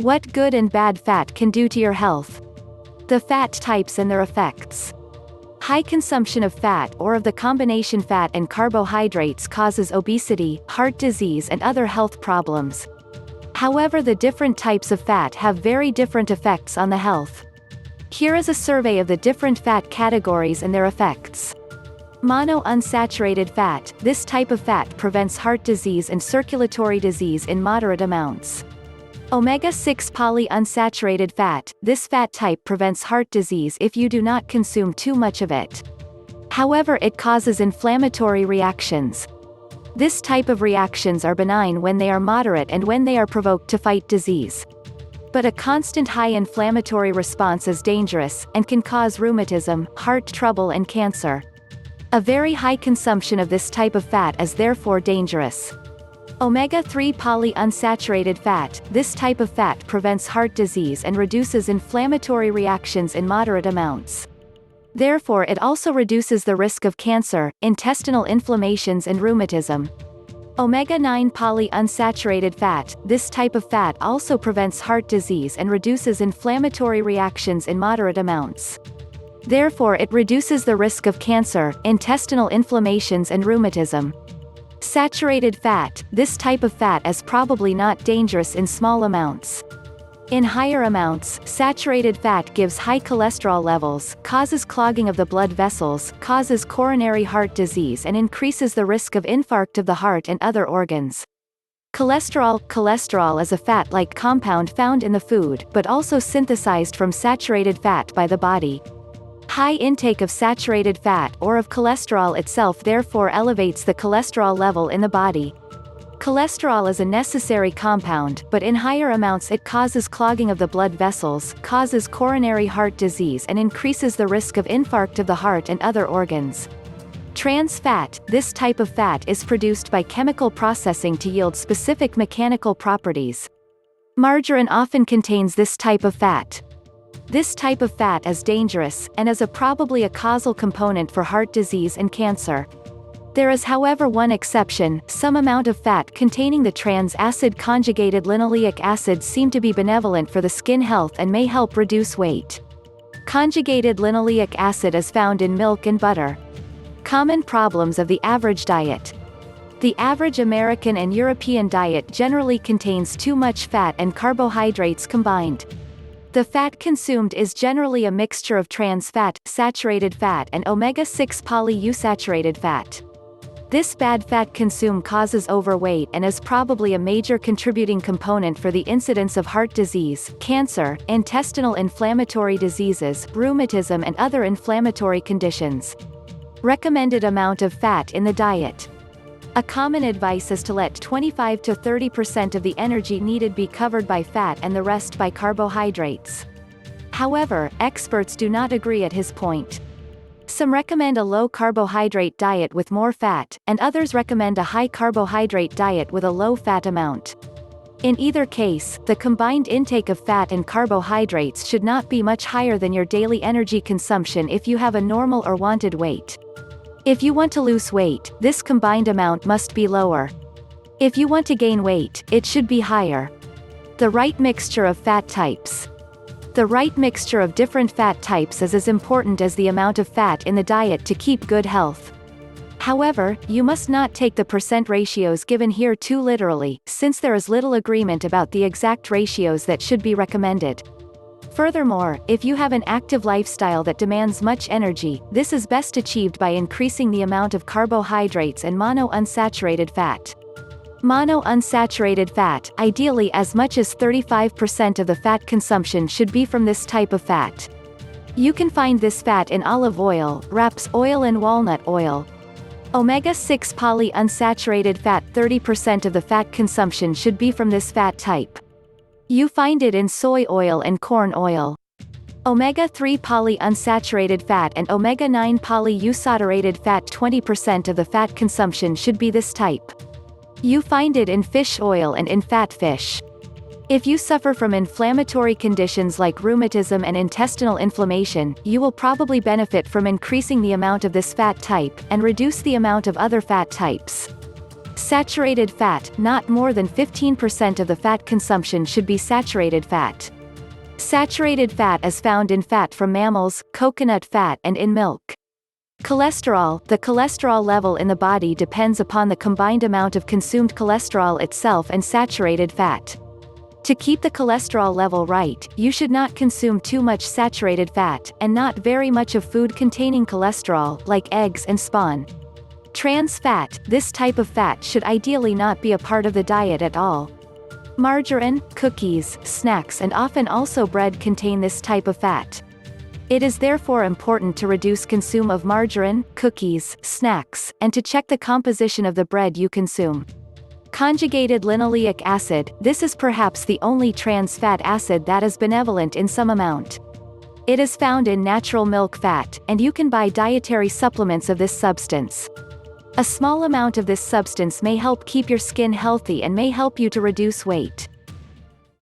What good and bad fat can do to your health. The fat types and their effects. High consumption of fat or of the combination fat and carbohydrates causes obesity, heart disease and other health problems. However, the different types of fat have very different effects on the health. Here is a survey of the different fat categories and their effects. Monounsaturated fat. This type of fat prevents heart disease and circulatory disease in moderate amounts. Omega-6 polyunsaturated fat. This fat type prevents heart disease if you do not consume too much of it. However, it causes inflammatory reactions. This type of reactions are benign when they are moderate and when they are provoked to fight disease. But a constant high inflammatory response is dangerous, and can cause rheumatism, heart trouble and cancer. A very high consumption of this type of fat is therefore dangerous. Omega-3 polyunsaturated fat. This type of fat prevents heart disease and reduces inflammatory reactions in moderate amounts. Therefore, it also reduces the risk of cancer, intestinal inflammations and rheumatism. Omega-9 polyunsaturated fat. This type of fat also prevents heart disease and reduces inflammatory reactions in moderate amounts. Therefore, it reduces the risk of cancer, intestinal inflammations and rheumatism. Saturated fat. This type of fat is probably not dangerous in small amounts. In higher amounts, saturated fat gives high cholesterol levels, causes clogging of the blood vessels, causes coronary heart disease and increases the risk of infarct of the heart and other organs. Cholesterol is a fat-like compound found in the food, but also synthesized from saturated fat by the body. High intake of saturated fat or of cholesterol itself therefore elevates the cholesterol level in the body. Cholesterol is a necessary compound, but in higher amounts it causes clogging of the blood vessels, causes coronary heart disease and increases the risk of infarct of the heart and other organs. Trans fat. This type of fat is produced by chemical processing to yield specific mechanical properties. Margarine often contains this type of fat. This type of fat is dangerous, and is probably a causal component for heart disease and cancer. There is however one exception: some amount of fat containing the trans acid conjugated linoleic acid seem to be benevolent for the skin health and may help reduce weight. Conjugated linoleic acid is found in milk and butter. Common problems of the average diet. The average American and European diet generally contains too much fat and carbohydrates combined. The fat consumed is generally a mixture of trans fat, saturated fat and omega-6 polyunsaturated fat. This bad fat consumed causes overweight and is probably a major contributing component for the incidence of heart disease, cancer, intestinal inflammatory diseases, rheumatism and other inflammatory conditions. Recommended amount of fat in the diet. A common advice is to let 25 to 30% of the energy needed be covered by fat and the rest by carbohydrates. However, experts do not agree at his point. Some recommend a low-carbohydrate diet with more fat, and others recommend a high-carbohydrate diet with a low-fat amount. In either case, the combined intake of fat and carbohydrates should not be much higher than your daily energy consumption if you have a normal or wanted weight. If you want to lose weight, this combined amount must be lower. If you want to gain weight, it should be higher. The right mixture of fat types. The right mixture of different fat types is as important as the amount of fat in the diet to keep good health. However, you must not take the percent ratios given here too literally, since there is little agreement about the exact ratios that should be recommended. Furthermore, if you have an active lifestyle that demands much energy, this is best achieved by increasing the amount of carbohydrates and monounsaturated fat. Monounsaturated fat, ideally as much as 35% of the fat consumption should be from this type of fat. You can find this fat in olive oil, raps oil and walnut oil. Omega-6 polyunsaturated fat. 30% of the fat consumption should be from this fat type. You find it in soy oil and corn oil. Omega-3 polyunsaturated fat and omega-9 polyunsaturated fat. 20% of the fat consumption should be this type. You find it in fish oil and in fat fish. If you suffer from inflammatory conditions like rheumatism and intestinal inflammation, you will probably benefit from increasing the amount of this fat type, and reduce the amount of other fat types. Saturated fat, not more than 15% of the fat consumption should be saturated fat. Saturated fat is found in fat from mammals, coconut fat and in milk. Cholesterol, the cholesterol level in the body depends upon the combined amount of consumed cholesterol itself and saturated fat. To keep the cholesterol level right, you should not consume too much saturated fat, and not very much of food containing cholesterol, like eggs and spawn. Trans fat, this type of fat should ideally not be a part of the diet at all. Margarine, cookies, snacks and often also bread contain this type of fat. It is therefore important to reduce consume of margarine, cookies, snacks, and to check the composition of the bread you consume. Conjugated linoleic acid, this is perhaps the only trans fat acid that is benevolent in some amount. It is found in natural milk fat, and you can buy dietary supplements of this substance. A small amount of this substance may help keep your skin healthy and may help you to reduce weight.